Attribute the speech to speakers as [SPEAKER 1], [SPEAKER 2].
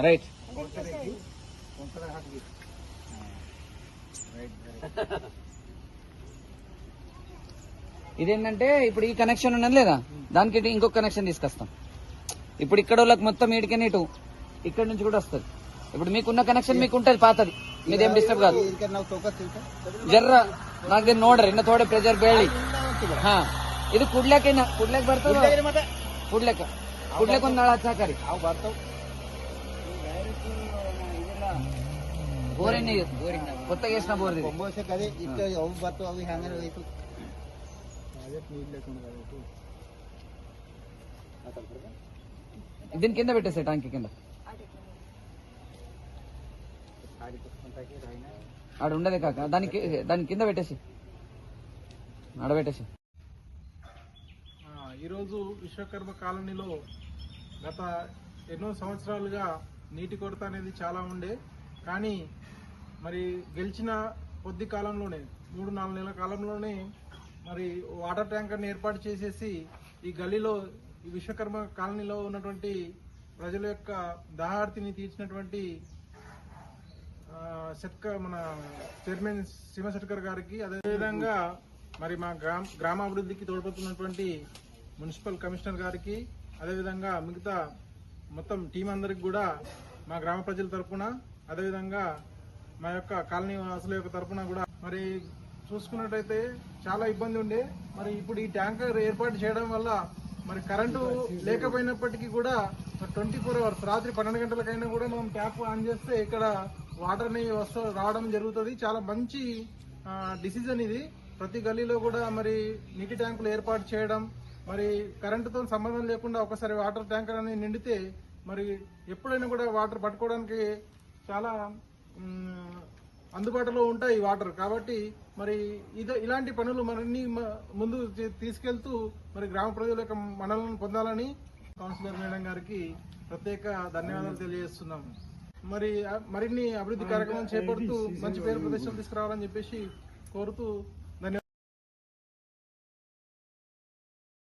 [SPEAKER 1] Right. ఇదేంటంటే ఇప్పుడు ఈ కనెక్షన్ ఉన్నది లేదా, దానికి ఇంకొక కనెక్షన్ తీసుకొస్తాం. ఇప్పుడు ఇక్కడ వాళ్ళకి మొత్తం ఈడికనే ఇటు ఇక్కడ నుంచి కూడా వస్తుంది. ఇప్పుడు మీకున్న కనెక్షన్ మీకు ఉంటుంది ಪಾತದಿ, మీదేం ಡಿಸ್ಟರ್ಬ್ కాదు. ಜರ್ರ ನಾಲ್ಕು ದಿನ ನೋಡ್ರಿ, ಇನ್ನ ಥೋಡೆ ಪ್ರೆಜರ್ ಬೇಳಿ. ಹಾ, ಇದು ಕುಡ್ಲಕ್ಕೆ ಬರ್ತದೆ. ಕುಡ್ಲಕ್ಕೆ ಒಂದು ನಾಳೆ ಹಚ್ಚಾಕರಿ ಬೋರಿನ కొత్తగా వేసిన బోర్ దీని కింద పెట్టేసే, టాంకీ కింద ఆడ ఉండదే కాక, దాని కింద పెట్టేసి ఆడబెట్టేసి.
[SPEAKER 2] ఈరోజు విశ్వకర్మ కాలనీలో గత ఎన్నో సంవత్సరాలుగా నీటి కొరత అనేది చాలా ఉండే, కానీ మరి గెలిచిన కొద్ది కాలంలోనే 3-4 నెలల కాలంలోనే మరి వాటర్ ట్యాంకర్ని ఏర్పాటు చేసేసి ఈ గల్లీలో ఈ విశ్వకర్మ కాలనీలో ఉన్నటువంటి ప్రజల యొక్క దాహార్తిని తీర్చినటువంటి మన చైర్మన్ సింహశెట్కర్ గారికి, అదేవిధంగా మరి మా గ్రామాభివృద్ధికి తోడ్పడుతున్నటువంటి మున్సిపల్ కమిషనర్ గారికి, అదేవిధంగా మిగతా మొత్తం టీం అందరికి కూడా మా గ్రామ ప్రజల తరఫున, అదేవిధంగా మా యొక్క కాలనీ వాసుల యొక్క తరఫున కూడా మరి చూసుకున్నట్టయితే చాలా ఇబ్బంది ఉండే. మరి ఇప్పుడు ఈ ట్యాంకర్ ఏర్పాటు చేయడం వల్ల మరి కరెంటు లేకపోయినప్పటికీ కూడా 24 hours రాత్రి 12 గంటలకైనా కూడా మనం ట్యాప్ ఆన్ చేస్తే ఇక్కడ వాటర్ని రావడం జరుగుతుంది. చాలా మంచి డిసిజన్ ఇది. ప్రతి గల్లీలో కూడా మరి నీటి ట్యాంకులు ఏర్పాటు చేయడం, మరి కరెంటుతో సంబంధం లేకుండా ఒకసారి వాటర్ ట్యాంకర్ అనేది నిండితే మరి ఎప్పుడైనా కూడా వాటర్ పట్టుకోవడానికి చాలా అందుబాటులో ఉంటాయి వాటర్. కాబట్టి మరి ఇలాంటి పనులు మరిన్ని ముందు తీసుకెళ్తూ మరి గ్రామ ప్రజల యొక్క మనలను పొందాలని కౌన్సిలర్ మేడం గారికి ప్రత్యేక ధన్యవాదాలు తెలియజేస్తున్నాము. మరిన్ని అభివృద్ధి కార్యక్రమం చేపడుతూ మంచి పేరు ప్రదర్శనలు తీసుకురావాలని చెప్పేసి కోరుతూ